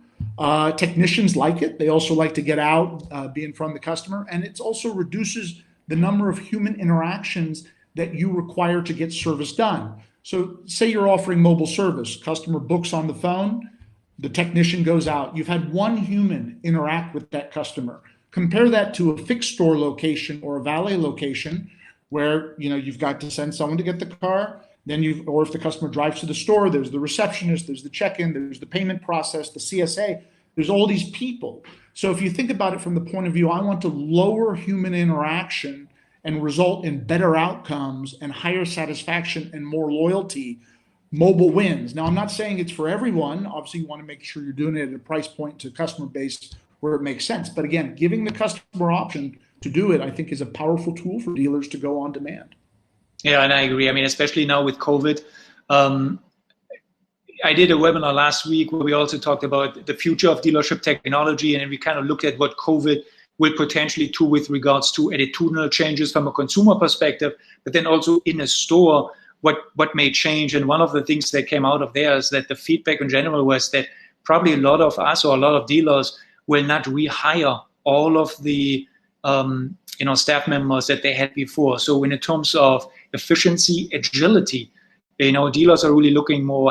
Technicians like it. They also like to get out, be in front of the customer. And it also reduces the number of human interactions that you require to get service done. So say you're offering mobile service, customer books on the phone, the technician goes out. You've had one human interact with that customer. Compare that to a fixed store location or a valet location where you've got to send someone to get the car. Then or if the customer drives to the store, there's the receptionist, there's the check-in, there's the payment process, the CSA. There's all these people. So if you think about it from the point of view, I want to lower human interaction and result in better outcomes and higher satisfaction and more loyalty, mobile wins. Now, I'm not saying it's for everyone. Obviously, you want to make sure you're doing it at a price point to customer base where it makes sense. But again, giving the customer option to do it, I think, is a powerful tool for dealers to go on demand. Yeah, and I agree. I mean, especially now with COVID. I did a webinar last week where we also talked about the future of dealership technology, and we kind of looked at what COVID will potentially do with regards to attitudinal changes from a consumer perspective, but then also in a store, what may change. And one of the things that came out of there is that the feedback in general was that probably a lot of us or a lot of dealers will not rehire all of the staff members that they had before. So in terms of efficiency, agility, dealers are really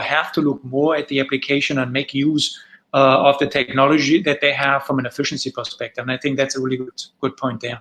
have to look more at the application and make use of the technology that they have from an efficiency perspective. And I think that's a really good point there.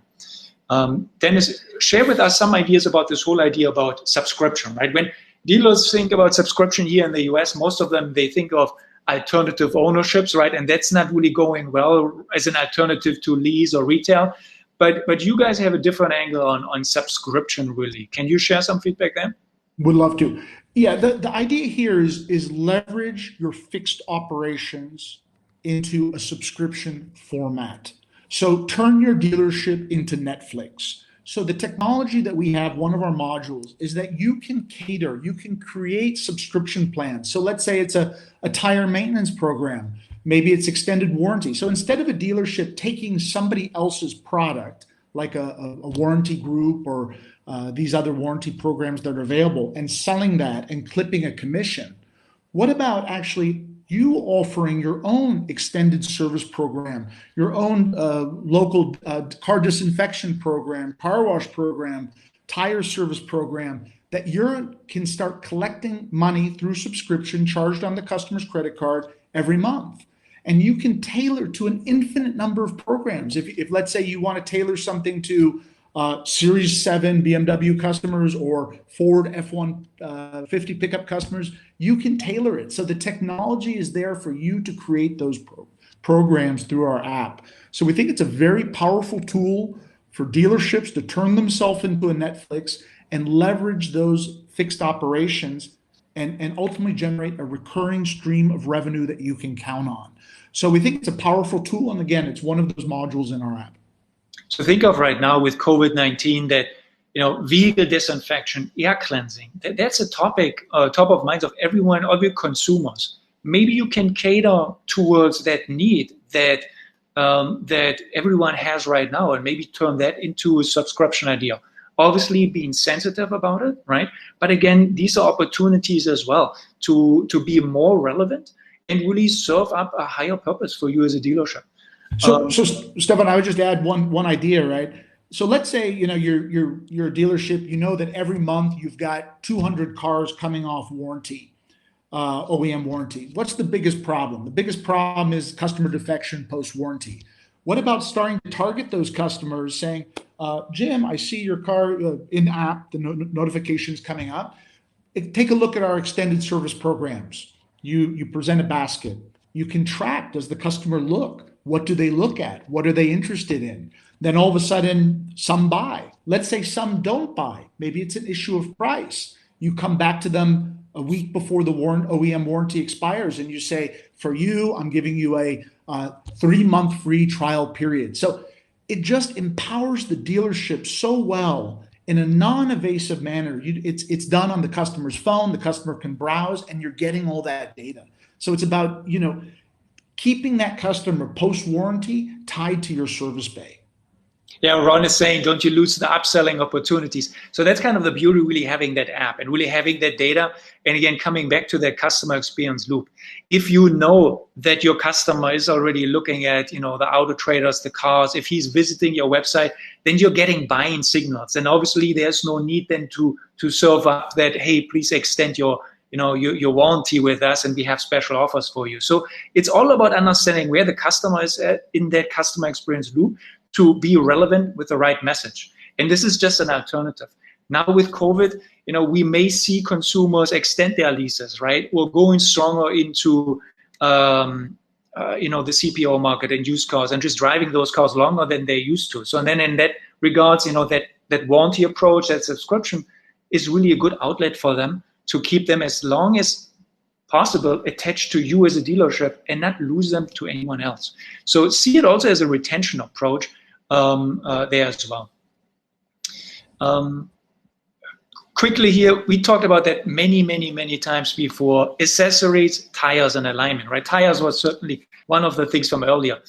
Dennis, share with us some ideas about this whole idea about subscription, right? When dealers think about subscription here in the US, most of them, they think of alternative ownerships, right? And that's not really going well as an alternative to lease or retail. But you guys have a different angle on subscription, really. Can you share some feedback there? Would love to. Yeah, the idea here is leverage your fixed operations into a subscription format. So turn your dealership into Netflix. So the technology that we have, one of our modules, is that you can cater, you can create subscription plans. So let's say it's a tire maintenance program. Maybe it's extended warranty. So instead of a dealership taking somebody else's product, like a warranty group or these other warranty programs that are available, and selling that and clipping a commission, what about actually you offering your own extended service program, your own local car disinfection program, car wash program, tire service program, that you can start collecting money through subscription charged on the customer's credit card every month? And you can tailor to an infinite number of programs. If let's say you want to tailor something to Series 7 BMW customers or Ford F-150 pickup customers, you can tailor it. So the technology is there for you to create those programs through our app. So we think it's a very powerful tool for dealerships to turn themselves into a Netflix and leverage those fixed operations and ultimately generate a recurring stream of revenue that you can count on. So we think it's a powerful tool. And again, it's one of those modules in our app. So think of right now with COVID-19 that, vehicle disinfection, air cleansing, that's a topic, top of mind of everyone, of your consumers. Maybe you can cater towards that need that everyone has right now, and maybe turn that into a subscription idea. Obviously being sensitive about it, right? But again, these are opportunities as well to be more relevant and really serve up a higher purpose for you as a dealership. So Stefan, I would just add one idea, right? So let's say you're a dealership. You know that every month you've got 200 cars coming off warranty, OEM warranty. What's the biggest problem? The biggest problem is customer defection post warranty. What about starting to target those customers, saying, Jim, I see your car in the app, the notifications coming up. Take a look at our extended service programs. You present a basket. You can track, does the customer look? What do they look at? What are they interested in? Then all of a sudden, some buy. Let's say some don't buy. Maybe it's an issue of price. You come back to them a week before the OEM warranty expires and you say, for you, I'm giving you a 3-month free trial period. So it just empowers the dealership so well in a non-invasive manner. It's done on the customer's phone. The customer can browse and you're getting all that data. So it's about, keeping that customer post-warranty tied to your service bay. Yeah, Ron is saying, don't you lose the upselling opportunities. So that's kind of the beauty, really having that app and really having that data. And again, coming back to that customer experience loop. If you know that your customer is already looking at, the auto traders, the cars, if he's visiting your website, then you're getting buying signals. And obviously there's no need then to serve up that, hey, please extend your warranty with us and we have special offers for you. So it's all about understanding where the customer is at in that customer experience loop to be relevant with the right message. And this is just an alternative. Now with COVID, we may see consumers extend their leases, right? We're going stronger into, the CPO market and used cars and just driving those cars longer than they used to. So and then in that regards, that warranty approach, that subscription is really a good outlet for them to keep them as long as possible attached to you as a dealership and not lose them to anyone else. So see it also as a retention approach there as well. Quickly here, we talked about that many times before, accessories, tires, and alignment, right? Tires was certainly one of the things from earlier.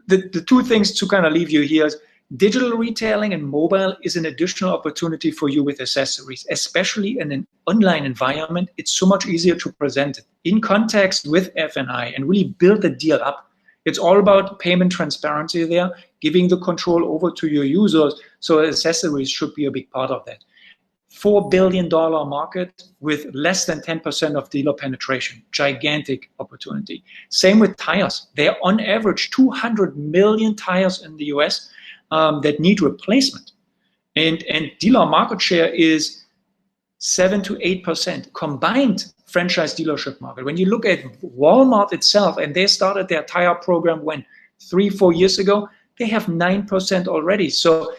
The two things to kind of leave you here is digital retailing and mobile is an additional opportunity for you with accessories, especially in an online environment. It's so much easier to present it in context with F&I and really build the deal up. It's all about payment transparency there, giving the control over to your users. So accessories should be a big part of that. $4 billion market with less than 10% of dealer penetration, gigantic opportunity. Same with tires. There are on average 200 million tires in the US that need replacement. And dealer market share is 7 to 8% combined franchise dealership market. When you look at Walmart itself, and they started their tire program when 3-4 years ago, they have 9% already. So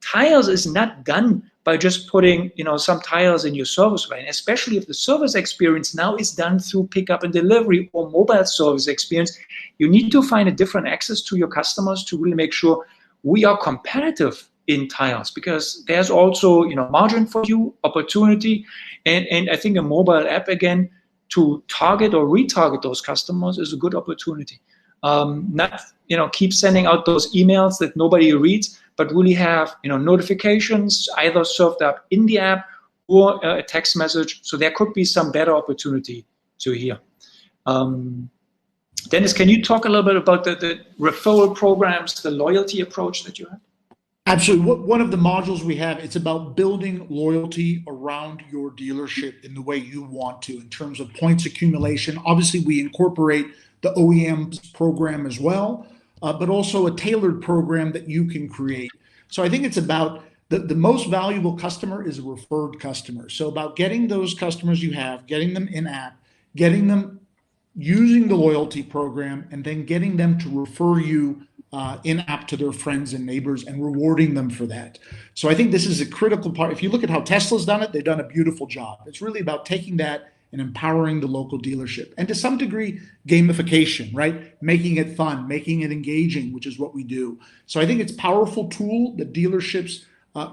tires is not done by just putting some tires in your service lane, especially if the service experience now is done through pickup and delivery or mobile service experience. You need to find a different access to your customers to really make sure we are competitive in tires, because there's also, margin for you, opportunity, and I think a mobile app, again, to target or retarget those customers is a good opportunity. Not keep sending out those emails that nobody reads, but really have notifications either served up in the app or a text message. So there could be some better opportunity to here. Dennis, can you talk a little bit about the referral programs, the loyalty approach that you have? Absolutely. One of the modules we have, it's about building loyalty around your dealership in the way you want to, in terms of points accumulation. Obviously, we incorporate the OEM's program as well, but also a tailored program that you can create. So I think it's about the most valuable customer is a referred customer. So about getting those customers you have, getting them in-app, getting them using the loyalty program, and then getting them to refer you in-app to their friends and neighbors and rewarding them for that. So I think this is a critical part. If you look at how Tesla's done it, they've done a beautiful job. It's really about taking that and empowering the local dealership. And to some degree, gamification, right? Making it fun, making it engaging, which is what we do. So I think it's a powerful tool that dealerships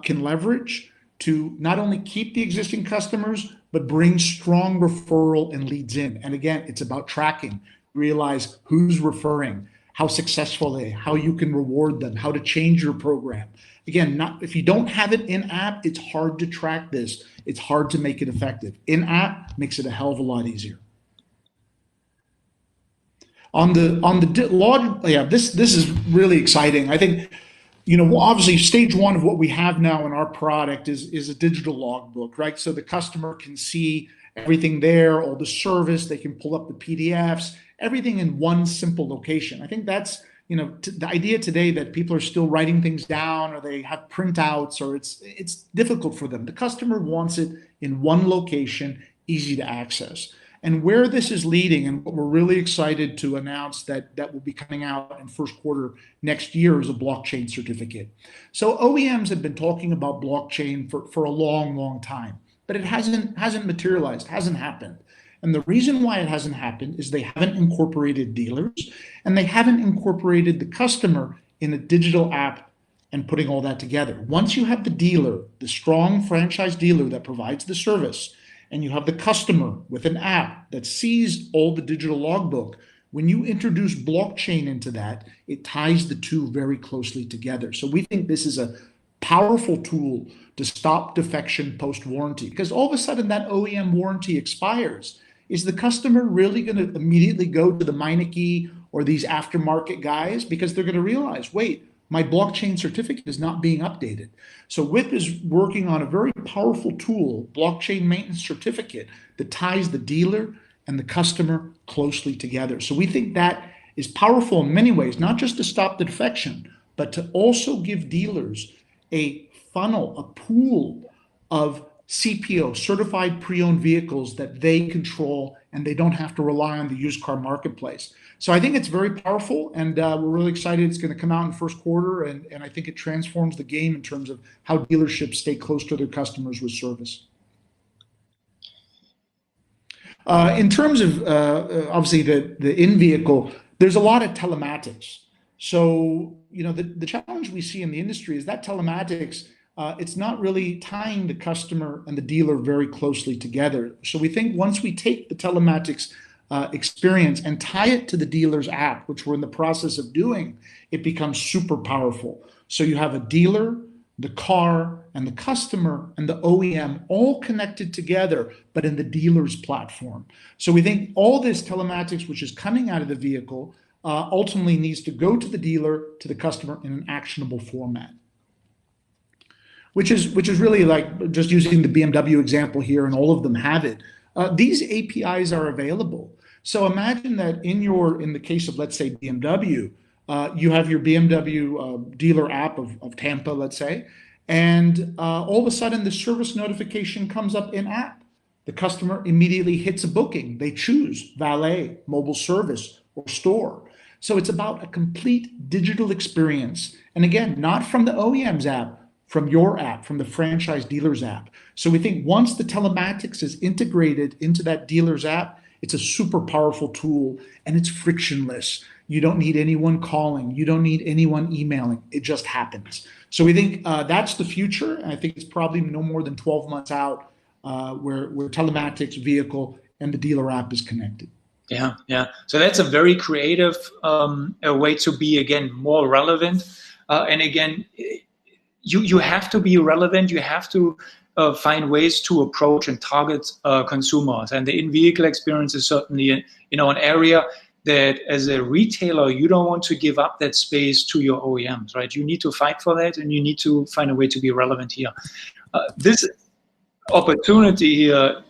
can leverage to not only keep the existing customers, but bring strong referral and leads in. And again, it's about tracking, realize who's referring, how successful they are, how you can reward them, how to change your program. Again, if you don't have it in-app, it's hard to track this. It's hard to make it effective. In-app makes it a hell of a lot easier. This is really exciting. I think, obviously stage one of what we have now in our product is a digital logbook, right? So the customer can see everything there, all the service, they can pull up the PDFs, everything in one simple location. I think that's, the idea today that people are still writing things down, or they have printouts, or it's difficult for them. The customer wants it in one location, easy to access. And where this is leading, and what we're really excited to announce that will be coming out in first quarter next year, is a blockchain certificate. So OEMs have been talking about blockchain for a long, long time, but it hasn't materialized, hasn't happened. And the reason why it hasn't happened is they haven't incorporated dealers, and they haven't incorporated the customer in a digital app and putting all that together. Once you have the dealer, the strong franchise dealer that provides the service, and you have the customer with an app that sees all the digital logbook, when you introduce blockchain into that, it ties the two very closely together. So we think this is a powerful tool to stop defection post-warranty, because all of a sudden that OEM warranty expires. Is the customer really going to immediately go to the Meineke or these aftermarket guys? Because they're going to realize, wait, my blockchain certificate is not being updated. So WIP is working on a very powerful tool, blockchain maintenance certificate, that ties the dealer and the customer closely together. So we think that is powerful in many ways, not just to stop the defection, but to also give dealers a funnel, a pool of CPO, certified pre-owned vehicles that they control, and they don't have to rely on the used car marketplace. So I think it's very powerful, and we're really excited. It's going to come out in first quarter, and I think it transforms the game in terms of how dealerships stay close to their customers with service. In terms of, obviously, the in-vehicle, there's a lot of telematics. So, the challenge we see in the industry is that telematics, it's not really tying the customer and the dealer very closely together. So we think once we take the telematics experience and tie it to the dealer's app, which we're in the process of doing, it becomes super powerful. So you have a dealer, the car, and the customer, and the OEM all connected together, but in the dealer's platform. So we think all this telematics, which is coming out of the vehicle, ultimately needs to go to the dealer, to the customer in an actionable format. Which is really, like, just using the BMW example here, and all of them have it. These APIs are available. So imagine that in the case of, let's say, BMW, you have your BMW dealer app of Tampa, let's say, and all of a sudden the service notification comes up in app. The customer immediately hits a booking. They choose valet, mobile service, or store. So it's about a complete digital experience. And again, not from the OEM's app, from your app, from the franchise dealer's app. So we think once the telematics is integrated into that dealer's app, it's a super powerful tool, and it's frictionless. You don't need anyone calling. You don't need anyone emailing. It just happens. So we think that's the future. And I think it's probably no more than 12 months out where telematics, vehicle, and the dealer app is connected. Yeah, yeah. So that's a very creative a way to be, again, more relevant. And again, you have to be relevant. You have to find ways to approach and target consumers. And the in-vehicle experience is certainly, an area that as a retailer, you don't want to give up that space to your OEMs, right? You need to fight for that, and you need to find a way to be relevant here. This opportunity here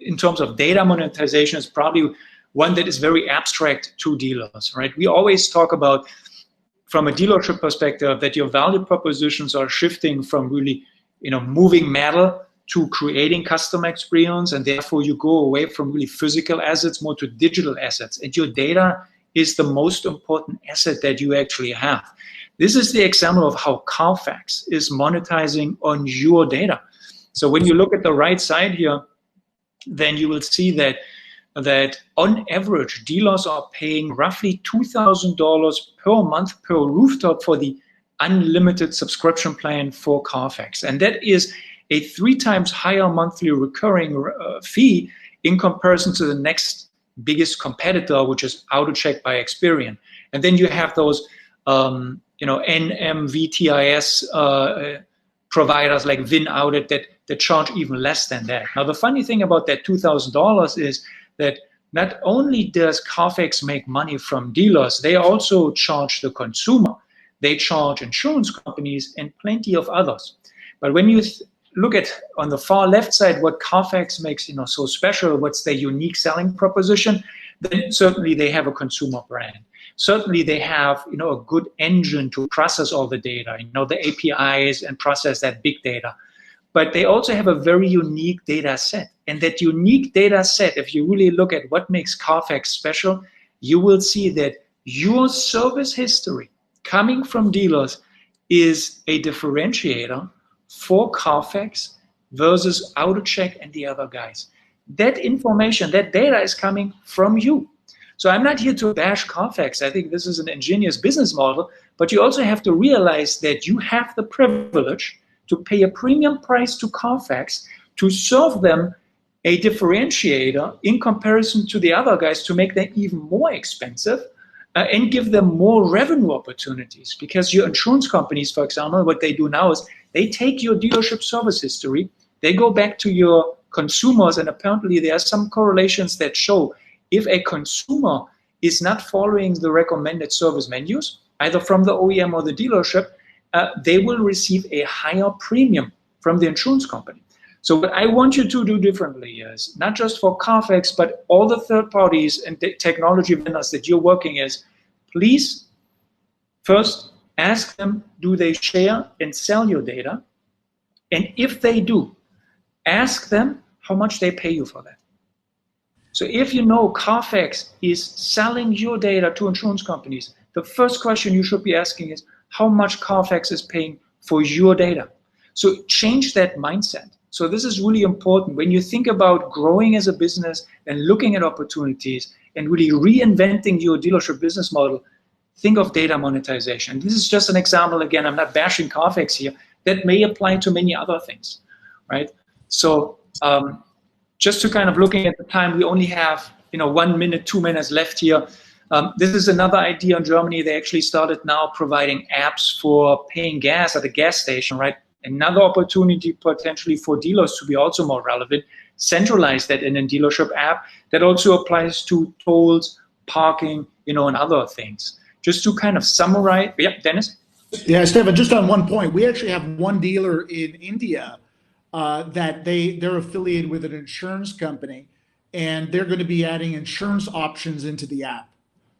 in terms of data monetization is probably one that is very abstract to dealers, right? We always talk about, from a dealership perspective, that your value propositions are shifting from really, moving metal to creating customer experience, and therefore you go away from really physical assets more to digital assets. And your data is the most important asset that you actually have. This is the example of how Carfax is monetizing on your data. So when you look at the right side here, then you will see that on average, dealers are paying roughly $2,000 per month per rooftop for the unlimited subscription plan for Carfax. And that is a 3 times higher monthly recurring fee in comparison to the next biggest competitor, which is AutoCheck by Experian. And then you have those, NMVTIS providers like VinAudit that charge even less than that. Now, the funny thing about that $2,000 is that not only does Carfax make money from dealers, they also charge the consumer. They charge insurance companies and plenty of others. But when you look at on the far left side what Carfax makes so special, what's their unique selling proposition, then certainly they have a consumer brand. Certainly they have a good engine to process all the data, the APIs, and process that big data. But they also have a very unique data set. And that unique data set, if you really look at what makes Carfax special, you will see that your service history coming from dealers is a differentiator for Carfax versus AutoCheck and the other guys. That information, that data is coming from you. So I'm not here to bash Carfax. I think this is an ingenious business model, but you also have to realize that you have the privilege to pay a premium price to Carfax to serve them a differentiator in comparison to the other guys to make them even more expensive and give them more revenue opportunities. Because your insurance companies, for example, what they do now is they take your dealership service history, they go back to your consumers, and apparently there are some correlations that show if a consumer is not following the recommended service menus, either from the OEM or the dealership, they will receive a higher premium from the insurance company. So what I want you to do differently is, not just for Carfax, but all the third parties and the technology vendors that you're working is, please first ask them, do they share and sell your data? And if they do, ask them how much they pay you for that. So if you know Carfax is selling your data to insurance companies, the first question you should be asking is how much Carfax is paying for your data. So change that mindset. So this is really important. When you think about growing as a business and looking at opportunities and really reinventing your dealership business model, think of data monetization. This is just an example. Again, I'm not bashing Carfax here. That may apply to many other things, right? So just to kind of looking at the time, we only have 1 minute, 2 minutes left here. This is another idea in Germany. They actually started now providing apps for paying gas at a gas station, right? Another opportunity potentially for dealers to be also more relevant, centralize that in a dealership app that also applies to tolls, parking, and other things. Just to kind of summarize, yeah, Dennis? Yeah, Stefan, just on one point, we actually have one dealer in India that they're affiliated with an insurance company, and they're going to be adding insurance options into the app.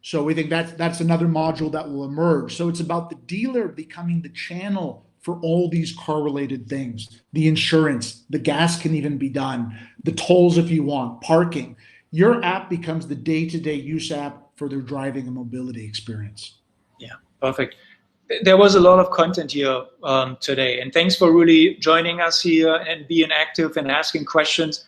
So we think that's another module that will emerge. So it's about the dealer becoming the channel for all these car-related things. The insurance, the gas can even be done, the tolls if you want, parking. Your app becomes the day-to-day use app for their driving and mobility experience. Yeah, perfect. There was a lot of content here today, and thanks for really joining us here and being active and asking questions.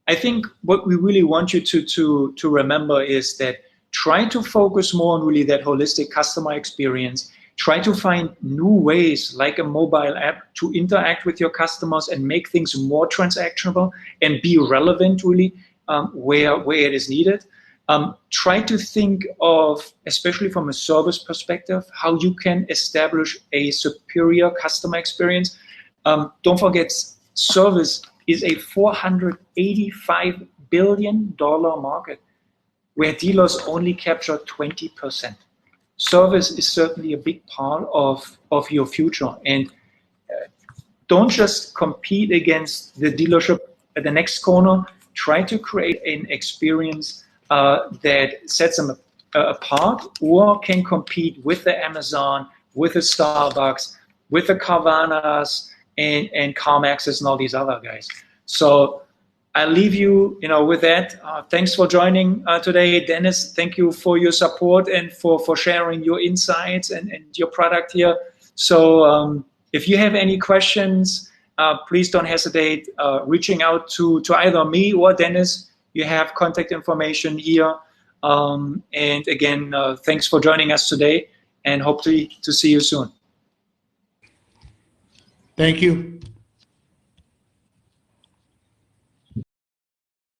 I think what we really want you to remember is that try to focus more on really that holistic customer experience. Try to find new ways, like a mobile app, to interact with your customers and make things more transactionable and be relevant really where it is needed. Try to think of, especially from a service perspective, how you can establish a superior customer experience. Don't forget, service is a $485 billion market where dealers only capture 20%. Service is certainly a big part of your future. And don't just compete against the dealership at the next corner. Try to create an experience that sets them apart, or can compete with the Amazon, with the Starbucks, with the Carvanas and CarMaxes and all these other guys. So I'll leave you, with that. Thanks for joining today, Dennis. Thank you for your support and for sharing your insights and your product here. So if you have any questions, please don't hesitate reaching out to either me or Dennis. You have contact information here. And again, thanks for joining us today, and hopefully to see you soon. Thank you.